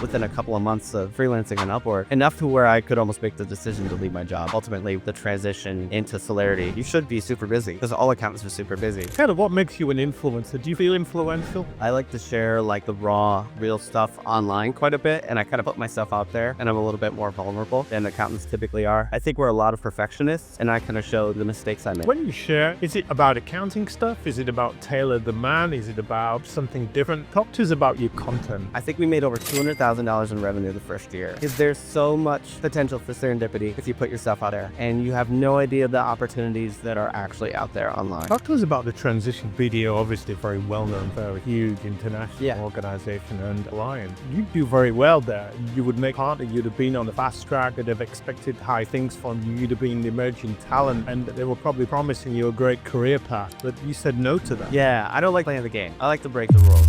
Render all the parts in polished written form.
within a couple of months of freelancing on Upwork, enough to where I could almost make the decision to leave my job. Ultimately, the transition into Celerity, you should be super busy because all accountants are super busy. Kind of what makes you an influencer? Do you feel influential? I like to share like the raw, real stuff online quite a bit, and I kind of put myself out there, and I'm a little bit more vulnerable than accountants typically are. I think we're a lot of perfectionists, and I kind of show the mistakes I make. When you share, is it about accounting stuff? Is it about Tailor the man? Is it about something different? Talk to us about your content. I think we made over $200,000 in revenue the first year. Because there's so much potential for serendipity if you put yourself out there, and you have no idea the opportunities that are actually out there online. Talk to us about the transition video, obviously very well known for a huge international organization and client. You do very well there. You would make partner, you'd have been on the fast track, they'd have expected high things from you, you'd have been the emerging talent, and they were probably promising you a great career path, but you said no to that. Yeah, I don't like playing the game. I like to break the rules.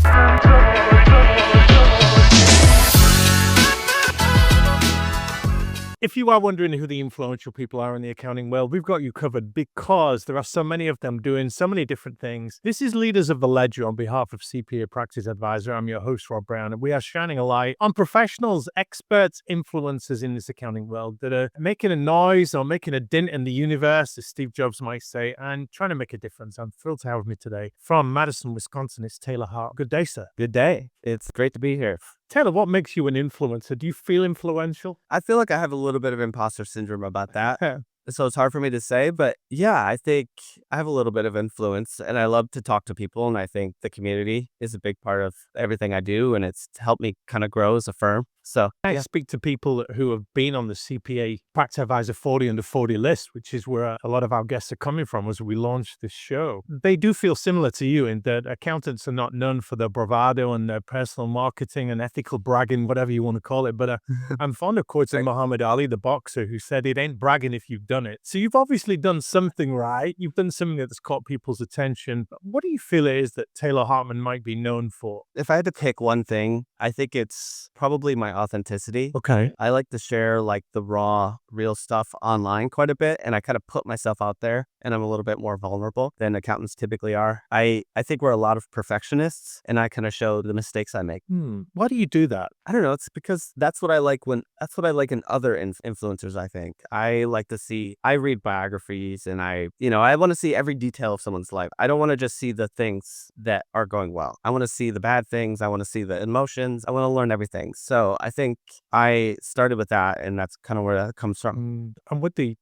If you are wondering who the influential people are in the accounting world, we've got you covered because there are so many of them doing so many different things. This is Leaders of the Ledger on behalf of CPA Practice Advisor. I'm your host, Rob Brown, and we are shining a light on professionals, experts, influencers in this accounting world that are making a noise or making a dent in the universe, as Steve Jobs might say, and trying to make a difference. I'm thrilled to have with me today from Madison, Wisconsin. It's Tailor Hartman. Good day, sir. Good day. It's great to be here. Tailor, what makes you an influencer? Do you feel influential? I feel like I have a little bit of imposter syndrome about that. So it's hard for me to say, but yeah, I think I have a little bit of influence, and I love to talk to people, and I think the community is a big part of everything I do, and it's helped me kind of grow as a firm. So I speak to people who have been on the CPA Practice Advisor 40 under 40 list, which is where a lot of our guests are coming from as we launch this show. They do feel similar to you in that accountants are not known for their bravado and their personal marketing and ethical bragging, whatever you want to call it. But I'm fond of quoting Muhammad Ali, the boxer, who said, "It ain't bragging if you've done it." So you've obviously done something right. You've done something that's caught people's attention. What do you feel it is that Tailor Hartman might be known for? If I had to pick one thing, I think it's probably my authenticity. Okay. I like to share like the raw, real stuff online quite a bit, and I kind of put myself out there, and I'm a little bit more vulnerable than accountants typically are. I think we're a lot of perfectionists, and I kind of show the mistakes I make. Why do you do that? I don't know. It's because that's what I like in other influencers. I think I like to see, I read biographies, and I want to see every detail of someone's life. I don't want to just see the things that are going well. I want to see the bad things. I want to see the emotions. I want to learn everything. So I think I started with that, and that's kind of where that comes from. And with the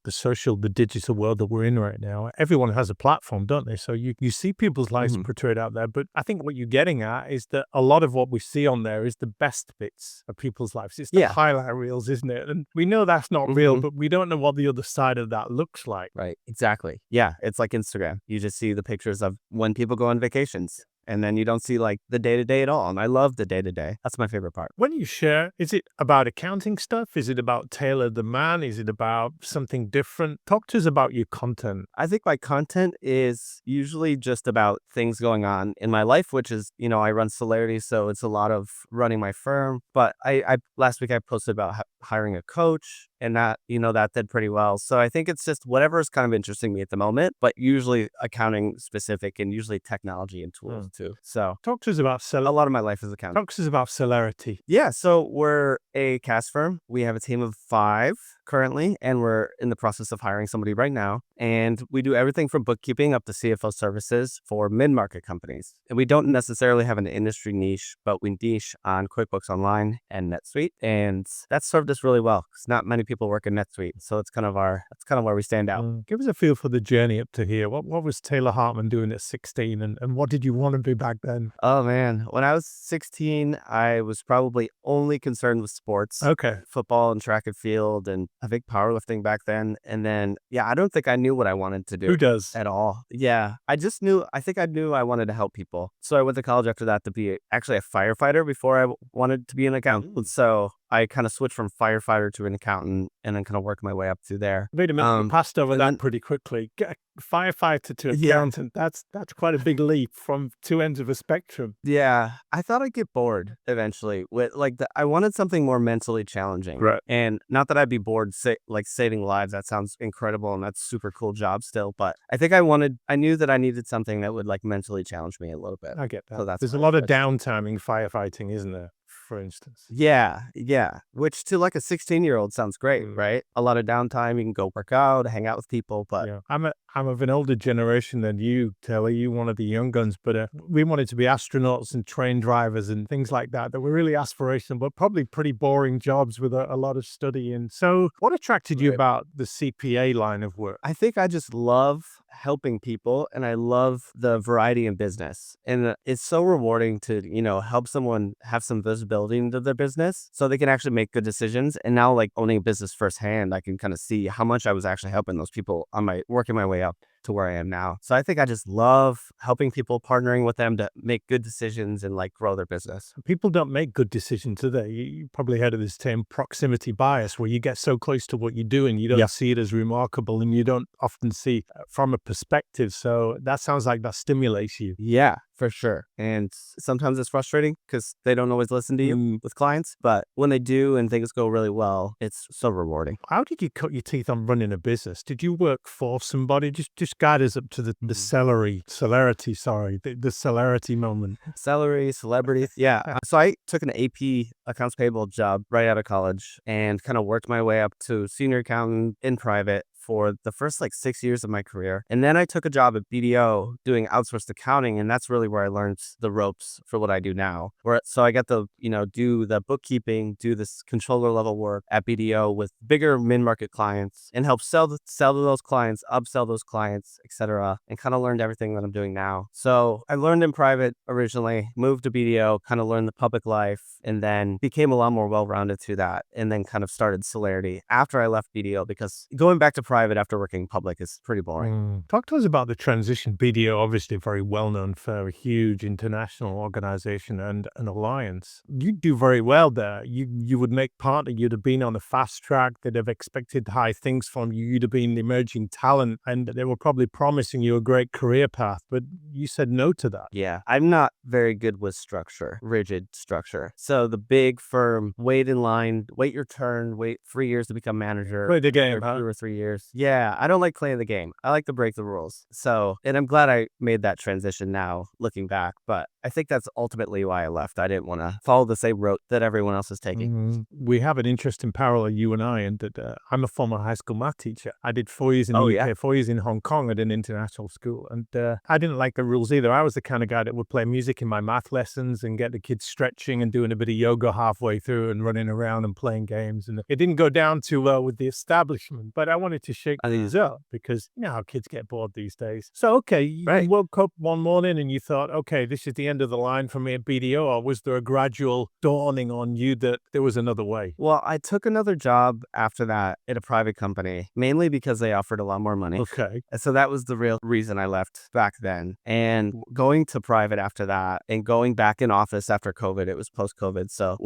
digital world that we're in right now, everyone has a platform, don't they? So you see people's lives portrayed out there. But I think what you're getting at is that a lot of what we see on there is the best bits of people's lives. It's the highlight reels, isn't it? And we know that's not real, but we don't know what the other side of that looks like. Right. Exactly. Yeah. It's like Instagram. You just see the pictures of when people go on vacations. And then you don't see like the day-to-day at all. And I love the day-to-day. That's my favorite part. When you share, is it about accounting stuff? Is it about Tailor the man? Is it about something different? Talk to us about your content. I think my content is usually just about things going on in my life, which is, I run Celerity, so it's a lot of running my firm. But I last week I posted about hiring a coach, and that did pretty well. So I think it's just whatever is kind of interesting me at the moment, but usually accounting specific and usually technology and tools too. So talk to us about a lot of my life is accounting. Talk to us about Celerity. Yeah, so we're a CAS firm. We have a team of 5 currently, and we're in the process of hiring somebody right now. And we do everything from bookkeeping up to CFO services for mid-market companies. And we don't necessarily have an industry niche, but we niche on QuickBooks Online and NetSuite. And that's served us really well because not many people work in NetSuite. So that's kind of where we stand out. Give us a feel for the journey up to here. What was Tailor Hartman doing at 16 and what did you want to do back then? Oh man, when I was 16, I was probably only concerned with sports. Okay. Football and track and field, and I think powerlifting back then. And then, I don't think I knew what I wanted to do. Who does? At all. Yeah. I think I knew I wanted to help people. So I went to college after that to be actually a firefighter before I wanted to be an accountant. So I kind of switched from firefighter to an accountant and then kind of worked my way up to there. Wait a minute, you passed over that pretty quickly. Firefighter to accountant, that's quite a big leap from two ends of a spectrum. Yeah, I thought I'd get bored eventually. With I wanted something more mentally challenging. Right. And not that I'd be bored, saving lives. That sounds incredible and that's a super cool job still. But I think I knew that I needed something that would mentally challenge me a little bit. I get that. So There's a lot of downtime in firefighting, isn't there? for instance. Yeah, yeah. Which to like a 16-year-old sounds great, right? A lot of downtime, you can go work out, hang out with people, but Yeah, I'm of an older generation than you, Taylor. You one of the young guns, but we wanted to be astronauts and train drivers and things like that. That were really aspirational, but probably pretty boring jobs with a lot of study. And so, what attracted you right. about the CPA line of work? I think I just love helping people and I love the variety in business. And it's so rewarding to, help someone have some visibility into their business so they can actually make good decisions. And now like owning a business firsthand, I can kind of see how much I was actually helping those people on my working my way up to where I am now. So I think I just love helping people, partnering with them to make good decisions and like grow their business. People don't make good decisions today. You probably heard of this term proximity bias, where you get so close to what you do and you don't see it as remarkable and you don't often see from a perspective. So that sounds like that stimulates you. Yeah, for sure. And sometimes it's frustrating because they don't always listen to you with clients. But when they do and things go really well, it's so rewarding. How did you cut your teeth on running a business? Did you work for somebody? Just guide us up to the Celerity, sorry, the Celerity moment. Celery, celebrities. Yeah. So I took an AP accounts payable job right out of college and kind of worked my way up to senior accountant in private for the first like 6 years of my career. And then I took a job at BDO doing outsourced accounting. And that's really where I learned the ropes for what I do now. So I got to, do the bookkeeping, do this controller level work at BDO with bigger mid-market clients and help sell to those clients, upsell those clients, etc. And kind of learned everything that I'm doing now. So I learned in private originally, moved to BDO, kind of learned the public life, and then became a lot more well-rounded through that. And then kind of started Celerity after I left BDO because going back to private after working public is pretty boring. Talk to us about the transition. BDO, obviously very well known for a huge international organization and an alliance. You do very well there. You would make partner. You'd have been on the fast track. They'd have expected high things from you. You'd have been emerging talent, and they were probably promising you a great career path. But you said no to that. Yeah, I'm not very good with structure, rigid structure. So the big firm, wait in line, wait your turn, wait 3 years to become manager. Play the game, Or huh? 2 or 3 years. Yeah, I don't like playing the game. I like to break the rules. So, and I'm glad I made that transition now, looking back. But I think that's ultimately why I left. I didn't want to follow the same route that everyone else is taking. We have an interesting parallel, you and I, and that I'm a former high school math teacher. I did 4 years in the Oh, UK, yeah. 4 years in Hong Kong at an international school, and I didn't like the rules either. I was the kind of guy that would play music in my math lessons and get the kids stretching and doing a bit of yoga halfway through and running around and playing games. And it didn't go down too well with the establishment, but I wanted to shake things up because you know how kids get bored these days. So, okay, you Right. woke up one morning and you thought, okay, this is the end of the line for me at BDO, or was there a gradual dawning on you that there was another way? Well, I took another job after that at a private company, mainly because they offered a lot more money. Okay. And so that was the real reason I left back then. And going to private after that and going back in office after COVID, it was post COVID. So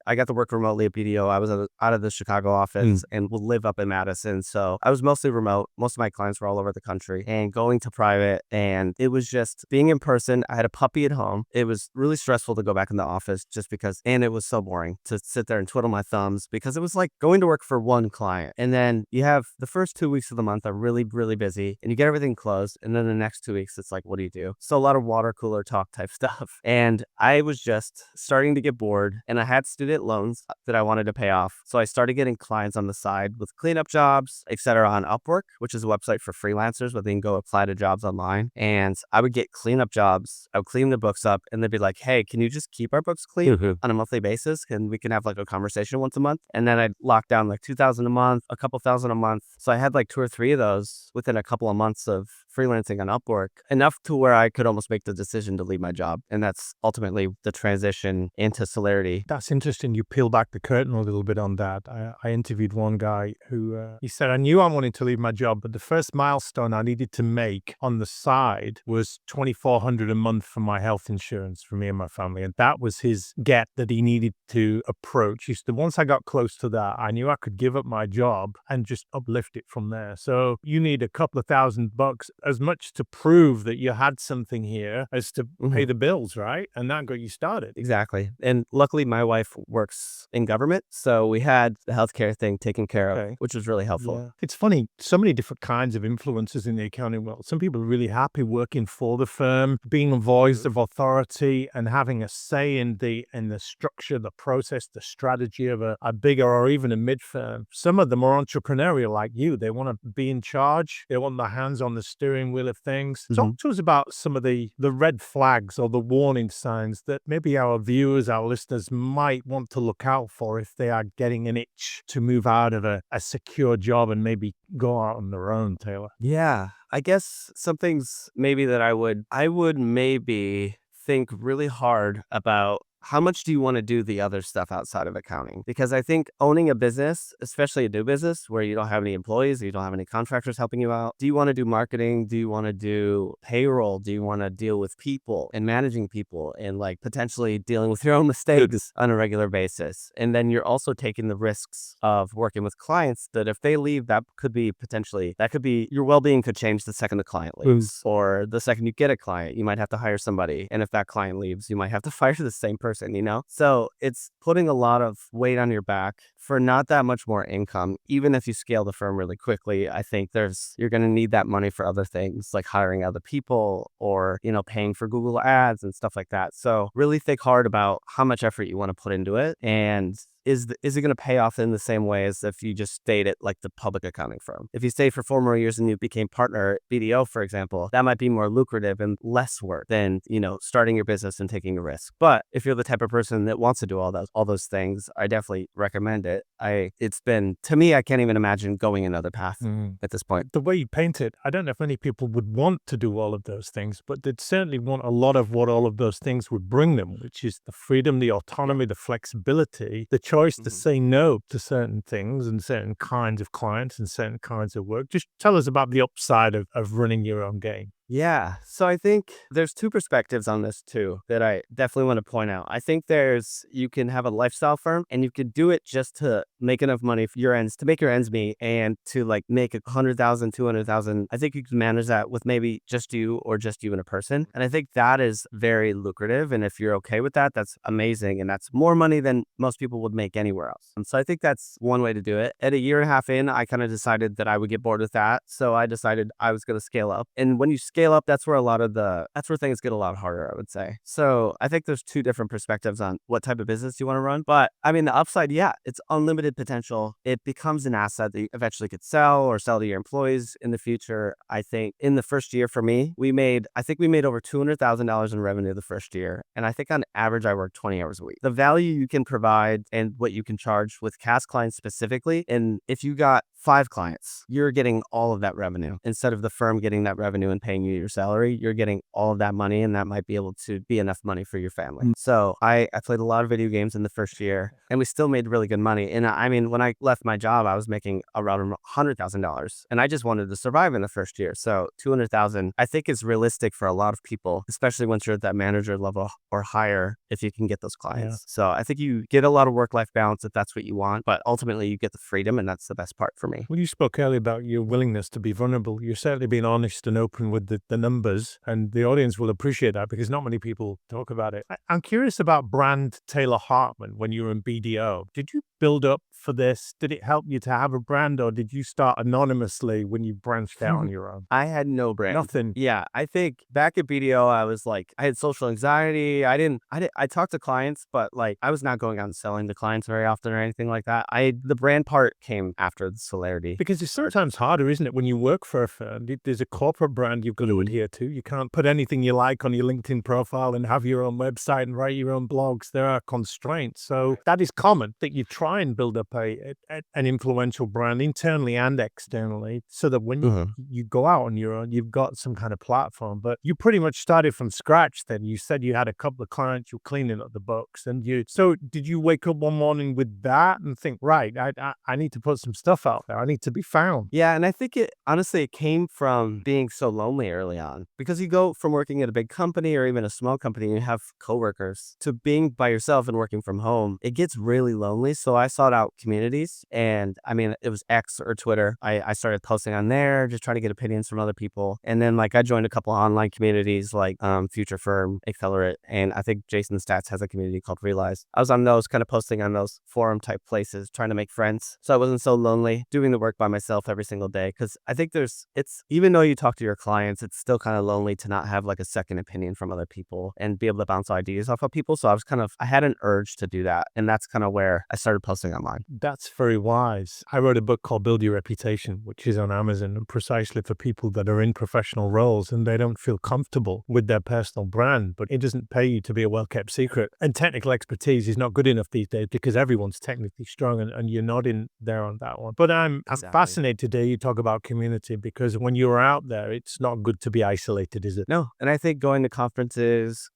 I got to work remotely at BDO. I was out of the Chicago office and would live up in Madison. So I was mostly remote. Most of my clients were all over the country and going to private. And it was just being in person. I had a puppy at home. It was really stressful to go back in the office just because, and it was so boring to sit there and twiddle my thumbs because it was like going to work for one client. And then you have the first 2 weeks of the month are really, really busy and you get everything closed. And then the next 2 weeks, it's like, what do you do? So a lot of water cooler talk type stuff. And I was just starting to get bored and I had student loans that I wanted to pay off. So I started getting clients on the side with cleanup jobs, etc. on Upwork, which is a website for freelancers where they can go apply to jobs online. And I would get cleanup jobs. I would clean the books up and they'd be like, hey, can you just keep our books clean on a monthly basis? And we can have like a conversation once a month. And then I'd lock down like 2,000 a month, a couple thousand a month. So I had like 2 or 3 of those within a couple of months of freelancing on Upwork, enough to where I could almost make the decision to leave my job. And that's ultimately the transition into Celerity. That's interesting. You peel back the curtain a little bit on that. I interviewed one guy who he said, I knew I wanted to leave my job, but the first milestone I needed to make on the side was $2,400 a month for my health insurance for me and my family. And that was his get that he needed to approach. He said, once I got close to that, I knew I could give up my job and just uplift it from there. So you need a couple of $1,000 as much to prove that you had something here as to pay the bills, right? And that got you started. Exactly. And luckily, my wife works in government. So we had the healthcare thing taken care of, which was really helpful. Yeah. It's funny, so many different kinds of influencers in the accounting world. Some people are really happy working for the firm, being a voice of authority and having a say in the structure, the process, the strategy of a bigger or even a mid firm. Some of them are entrepreneurial like you. They want to be in charge. They want their hands on the steering wheel of things. Talk to us about some of the red flags or the warning signs that maybe our viewers, our listeners might want to look out for if they are getting an itch to move out of a secure job and maybe go out on their own, Taylor. Yeah, I guess some things maybe that I would maybe think really hard about how much do you want to do the other stuff outside of accounting? Because I think owning a business, especially a new business where you don't have any employees, you don't have any contractors helping you out, do you want to do marketing? Do you want to do payroll? Do you want to deal with people and managing people and like potentially dealing with your own mistakes on a regular basis? And then you're also taking the risks of working with clients that if they leave, that could be your well-being could change the second the client leaves, or the second you get a client, you might have to hire somebody. And if that client leaves, you might have to fire the same person, So it's putting a lot of weight on your back for not that much more income. Even if you scale the firm really quickly, I think you're going to need that money for other things like hiring other people or, paying for Google ads and stuff like that. So really think hard about how much effort you want to put into it. And is it going to pay off in the same way as if you just stayed at like the public accounting firm? If you stayed for 4 more years and you became partner at BDO, for example, that might be more lucrative and less work than, starting your business and taking a risk. But if you're the type of person that wants to do all those things, I definitely recommend it. To me, I can't even imagine going another path at this point. The way you paint it, I don't know if many people would want to do all of those things, but they'd certainly want a lot of what all of those things would bring them, which is the freedom, the autonomy, the flexibility, the choice to say no to certain things and certain kinds of clients and certain kinds of work. Just tell us about the upside of running your own game. Yeah. So I think there's 2 perspectives on this too that I definitely want to point out. I think you can have a lifestyle firm and you could do it just to make enough money for to make your ends meet and to like make 100,000, 200,000. I think you can manage that with maybe just you and a person. And I think that is very lucrative. And if you're okay with that, that's amazing. And that's more money than most people would make anywhere else. And so I think that's one way to do it. At a year and a half in, I kind of decided that I would get bored with that. So I decided I was going to scale up. And when you scale up, that's where things get a lot harder, I would say. So I think there's 2 different perspectives on what type of business you want to run. But I mean, the upside, yeah, it's unlimited potential. It becomes an asset that you eventually could sell or sell to your employees in the future. I think in the first year for me, we made over $200,000 in revenue the first year. And I think on average, I worked 20 hours a week. The value you can provide and what you can charge with CAS clients specifically, and if you got 5 clients, you're getting all of that revenue. Instead of the firm getting that revenue and paying you your salary, you're getting all of that money, and that might be able to be enough money for your family. So I played a lot of video games in the first year, and we still made really good money. And I mean, when I left my job, I was making around $100,000, and I just wanted to survive in the first year. So 200,000, I think, is realistic for a lot of people, especially once you're at that manager level or higher, if you can get those clients. Yeah. So I think you get a lot of work-life balance if that's what you want, but ultimately you get the freedom, and that's the best part for me. Well, you spoke earlier about your willingness to be vulnerable. You're certainly being honest and open with the numbers, and the audience will appreciate that because not many people talk about it. I'm curious about brand Tailor Hartman when you were in BDO. Did you build up for this? Did it help you to have a brand, or did you start anonymously when you branched out on your own? I had no brand. Nothing. Yeah, I think back at BDO, I had social anxiety. I talked to clients, but like I was not going out and selling to clients very often or anything like that. The brand part came after the Celerity. Because it's sometimes harder, isn't it, when you work for a firm? There's a corporate brand you've got to adhere to. You can't put anything you like on your LinkedIn profile and have your own website and write your own blogs. There are constraints. So that is common that you try and build up an influential brand internally and externally so that when you go out on your own, you've got some kind of platform. But you pretty much started from scratch then. You said you had a couple of clients, you're cleaning up the books. So did you wake up one morning with that and think, right, I need to put some stuff out there. I need to be found? Yeah, and I think it honestly came from being so lonely lonely early on because you go from working at a big company or even a small company and you have coworkers to being by yourself and working from home. It gets really lonely. So I sought out communities, and I mean, it was X or Twitter. I started posting on there, just trying to get opinions from other people. And then like I joined a couple of online communities like Future Firm, Accelerate, and I think Jason Stats has a community called Realize. I was on those, kind of posting on those forum type places, trying to make friends. So I wasn't so lonely doing the work by myself every single day. Cause I think it's, even though you talk to your clients, it's still kind of lonely to not have like a second opinion from other people and be able to bounce ideas off of people. So I had an urge to do that. And that's kind of where I started posting online. That's very wise. I wrote a book called Build Your Reputation, which is on Amazon, and precisely for people that are in professional roles and they don't feel comfortable with their personal brand, but it doesn't pay you to be a well-kept secret. And technical expertise is not good enough these days because everyone's technically strong, and you're not in there on that one. But I'm Exactly. fascinated today you talk about community, because when you're out there, it's not good to be isolated, is it? No. And I think going to conferences,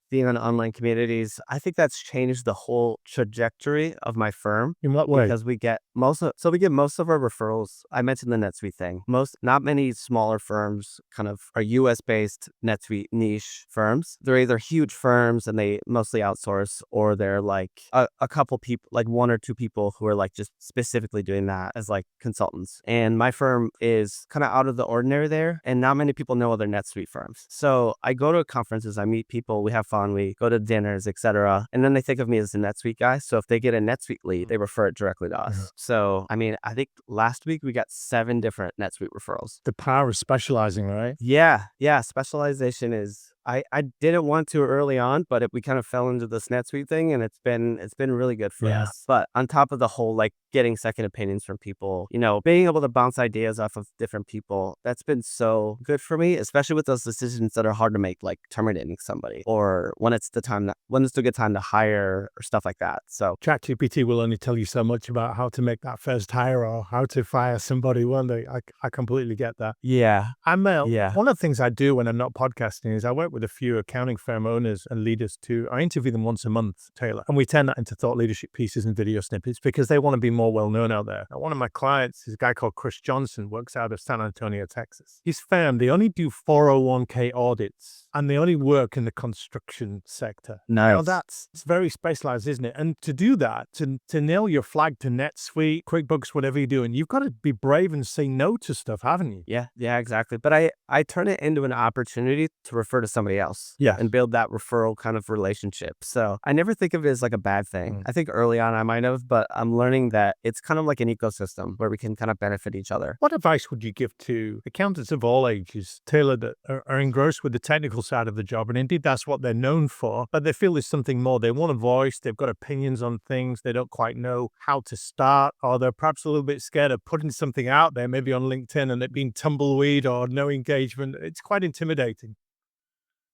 being on online communities, I think that's changed the whole trajectory of my firm In what way? because we get most of our referrals. I mentioned the NetSuite thing. Not many smaller firms kind of are US based NetSuite niche firms. They're either huge firms and they mostly outsource, or they're like a couple people, like one or two people who are like just specifically doing that as like consultants. And my firm is kind of out of the ordinary there, and not many people know other NetSuite firms. So I go to conferences, I meet people, we have fun, we go to dinners, etc. And then they think of me as a NetSuite guy. So if they get a NetSuite lead, they refer it directly to us. Yeah. So I mean, I think last week we got 7 different NetSuite referrals. The power of specializing, right? Yeah. Specialization is, I didn't want to early on, but we kind of fell into this NetSuite thing, and it's been really good for Yeah. us. But on top of the whole, like getting second opinions from people, being able to bounce ideas off of different people, that's been so good for me, especially with those decisions that are hard to make, like terminating somebody, or when it's a good time to hire, or stuff like that. So ChatGPT will only tell you so much about how to make that first hire or how to fire somebody one day. I completely get that. yeah, yeah. One of the things I do when I'm not podcasting is I work with a few accounting firm owners and leaders I interview them once a month, Taylor, and we turn that into thought leadership pieces and video snippets because they want to be more well known out there. Now, one of my clients is a guy called Chris Johnson, works out of San Antonio, Texas. His firm, they only do 401k audits, and they only work in the construction sector. Now Nice. it's very specialized, isn't it? And to do that, to nail your flag to NetSuite, QuickBooks, whatever you're doing, you've got to be brave and say no to stuff, haven't you? Yeah, exactly. But I turn it into an opportunity to refer to somebody else. Yeah. And build that referral kind of relationship. So I never think of it as like a bad thing. I think early on I might have, but I'm learning that it's kind of like an ecosystem where we can kind of benefit each other. What advice would you give to accountants of all ages, Taylor, that are engrossed with the technical side of the job? And indeed, that's what they're known for, but they feel there's something more. They want a voice, they've got opinions on things, they don't quite know how to start, or they're perhaps a little bit scared of putting something out there, maybe on LinkedIn, and it being tumbleweed or no engagement. It's quite intimidating.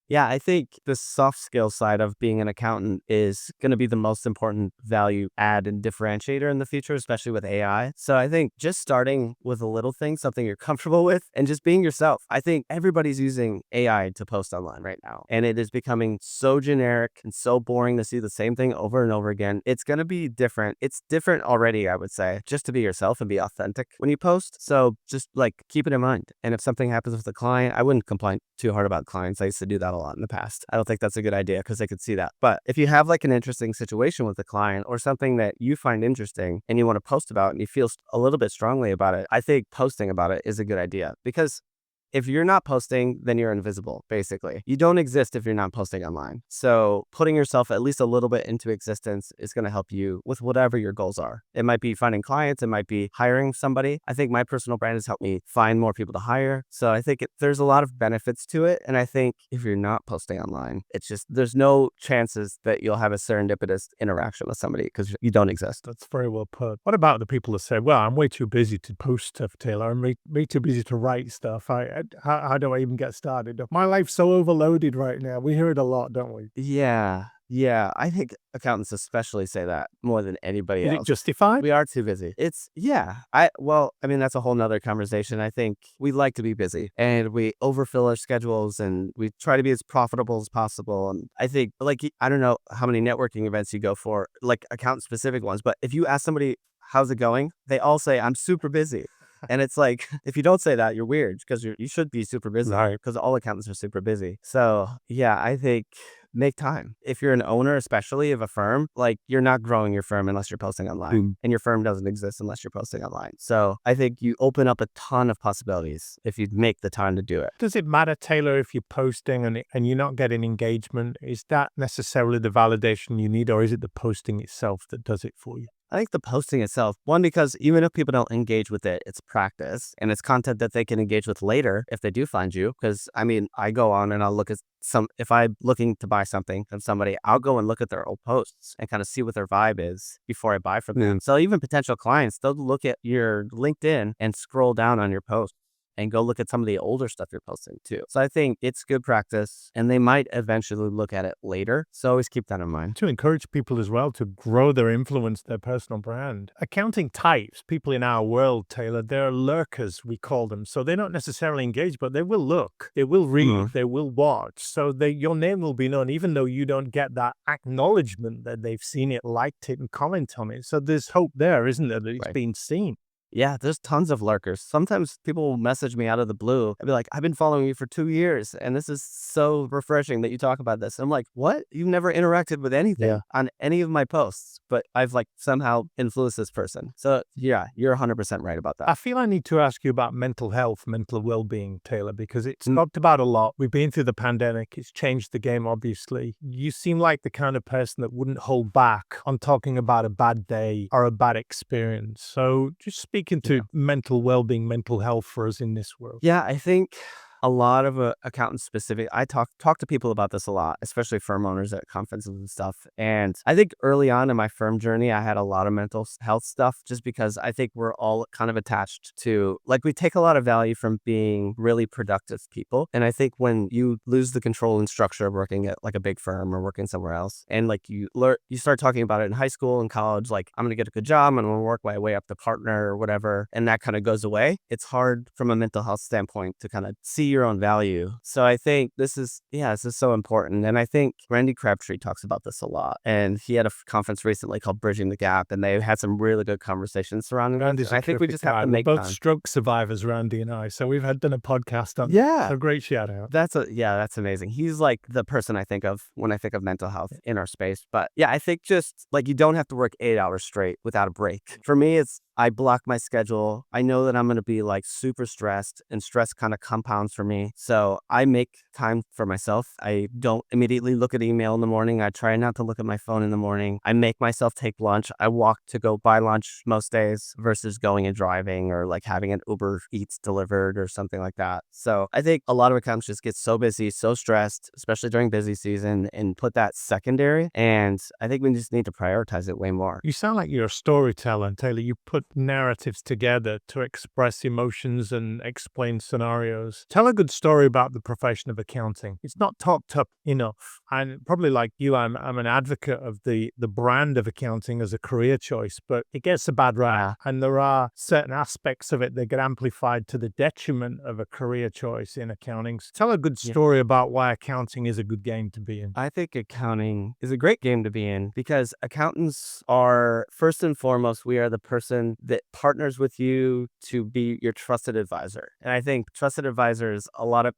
Yeah, I think the soft skill side of being an accountant is going to be the most important value add and differentiator in the future, especially with AI. So I think just starting with a little thing, something you're comfortable with, and just being yourself. I think everybody's using AI to post online right now, and it is becoming so generic and so boring to see the same thing over and over again. It's going to be different. It's different already, I would say, just to be yourself and be authentic when you post. So just like keep it in mind. And if something happens with a client, I wouldn't complain too hard about clients. I used to do that a lot in the past. I don't think that's a good idea because they could see that. But if you have like an interesting situation with a client or something that you find interesting and you want to post about and you feel a little bit strongly about it, I think posting about it is a good idea, because if you're not posting, then you're invisible, basically. You don't exist if you're not posting online. So putting yourself at least a little bit into existence is going to help you with whatever your goals are. It might be finding clients. It might be hiring somebody. I think my personal brand has helped me find more people to hire. So I think there's a lot of benefits to it. And I think if you're not posting online, it's just, there's no chances that you'll have a serendipitous interaction with somebody because you don't exist. That's very well put. What about the people that say, well, I'm way too busy to post stuff, Taylor. I'm way too busy to write stuff. How do I even get started? My life's so overloaded right now. We hear it a lot, don't we? Yeah. I think accountants especially say that more than anybody Is else. it justified? We are too busy. I mean, that's a whole nother conversation. I think we like to be busy and we overfill our schedules and we try to be as profitable as possible. And I think, like, I don't know how many networking events you go for, like accountant specific ones, but if you ask somebody, how's it going? They all say, I'm super busy. And it's like, if you don't say that, you're weird because you should be super busy Right. because all accountants are super busy. So yeah, I think make time. If you're an owner, especially of a firm, like you're not growing your firm unless you're posting online, and your firm doesn't exist unless you're posting online. So I think you open up a ton of possibilities if you make the time to do it. Does it matter, Taylor, if you're posting and you're not getting engagement? Is that necessarily the validation you need, or is it the posting itself that does it for you? I think the posting itself, one, because even if people don't engage with it, it's practice and it's content that they can engage with later if they do find you. Because I mean, I go on and I'll look at if I'm looking to buy something from somebody, I'll go and look at their old posts and kind of see what their vibe is before I buy from them. So even potential clients, they'll look at your LinkedIn and scroll down on your post and go look at some of the older stuff you're posting too. So I think it's good practice and they might eventually look at it later. So always keep that in mind. To encourage people as well to grow their influence, their personal brand. Accounting types, people in our world, Taylor, they're lurkers, we call them. So they're not necessarily engaged, but they will look, they will read, they will watch. So your name will be known, even though you don't get that acknowledgement that they've seen it, liked it, and comment on it. So there's hope there, isn't there, that it's Right. being seen. Yeah, there's tons of lurkers. Sometimes people will message me out of the blue and be like, I've been following you for 2 years, and this is so refreshing that you talk about this. And I'm like, what? You've never interacted with anything on any of my posts, but I've like somehow influenced this person. So yeah, you're 100% right about I that. feel I need to ask you about mental health, mental well-being, Taylor, because it's talked about a lot. We've been through the pandemic. It's changed the game, obviously. You seem like the kind of person that wouldn't hold back on talking about a bad day or a bad experience. So just speaking to mental well-being, mental health for us in this world. Yeah, I think a lot of accountants specific. I talk to people about this a lot, especially firm owners at conferences and stuff. And I think early on in my firm journey, I had a lot of mental health stuff just because I think we're all kind of attached to, like, we take a lot of value from being really productive people. And I think when you lose the control and structure of working at like a big firm or working somewhere else, and like you start talking about it in high school and college, like I'm going to get a good job, I'm going to work my way up to partner or whatever, and that kind of goes away. It's hard from a mental health standpoint to kind of see your own value. So I think this is so important. And I think Randy Crabtree talks about this a lot. And he had a conference recently called Bridging the Gap, and they had some really good conversations surrounding this. Randy's And I think we just have to We're make both time. stroke survivors, Randy and I. So we've done a podcast on Yeah. So great shout out. That's amazing. He's like the person I think of when I think of mental health in our space. But yeah, I think just like you don't have to work 8 hours straight without a break. For me, it's I block my schedule. I know that I'm going to be like super stressed, and stress kind of compounds for me. So I make time for myself. I don't immediately look at email in the morning. I try not to look at my phone in the morning. I make myself take lunch. I walk to go buy lunch most days versus going and driving or like having an Uber Eats delivered or something like that. So I think a lot of accountants just get so busy, so stressed, especially during busy season, and put that secondary. And I think we just need to prioritize it way more. You sound like you're a storyteller, Taylor. You put narratives together to express emotions and explain scenarios. Tell a good story about the profession of accounting. It's not talked up enough. And probably like you, I'm an advocate of the brand of accounting as a career choice, but it gets a bad rap. And there are certain aspects of it that get amplified to the detriment of a career choice in accounting. So tell a good story about why accounting is a good game to be in. I think accounting is a great game to be in because accountants are, first and foremost, we are the person that partners with you to be your trusted advisor. And I think trusted advisor is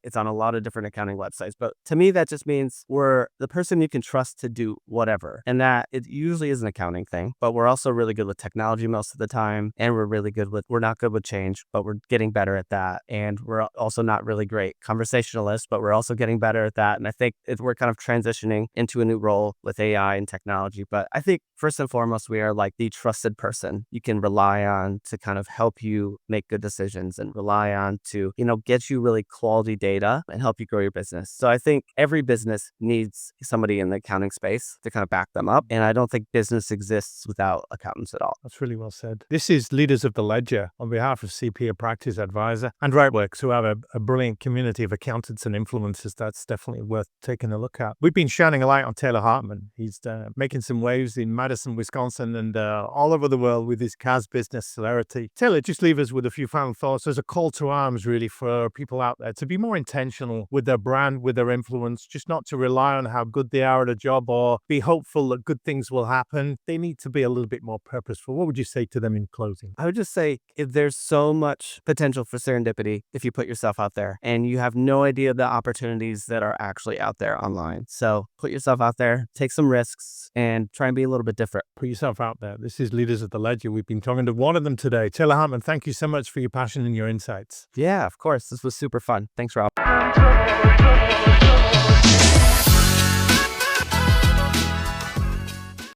it's on a lot of different accounting websites. But to me, that just means we're the person you can trust to do whatever. And that it usually is an accounting thing, but we're also really good with technology most of the time. And we're not good with change, but we're getting better at that. And we're also not really great conversationalists, but we're also getting better at that. And I think we're kind of transitioning into a new role with AI and technology. But I think first and foremost, we are like the trusted person you can rely on to kind of help you make good decisions and rely on to, get you really quality data and help you grow your business. So I think every business needs somebody in the accounting space to kind of back them up. And I don't think business exists without accountants at all. That's really well said. This is Leaders of the Ledger on behalf of CPA Practice Advisor and RightWorks, who have a brilliant community of accountants and influencers that's definitely worth taking a look at. We've been shining a light on Tailor Hartman. He's making some waves in Madison, Wisconsin, and all over the world with his CAS business, Celerity. Taylor, just leave us with a few final thoughts as a call to arms, really, for people out there to be more intentional with their brand, with their influence, just not to rely on how good they are at a job or be hopeful that good things will happen. They need to be a little bit more purposeful. What would you say to them in closing? I would just say there's so much potential for serendipity if you put yourself out there, and you have no idea the opportunities that are actually out there online. So put yourself out there, take some risks, and try and be a little bit different. Put yourself out there. This is Leaders of the Ledger. We've been talking to one of them today. Tailor Hartman, thank you so much for your passion and your insights. Yeah, of course. This was super fun. Thanks, Rob.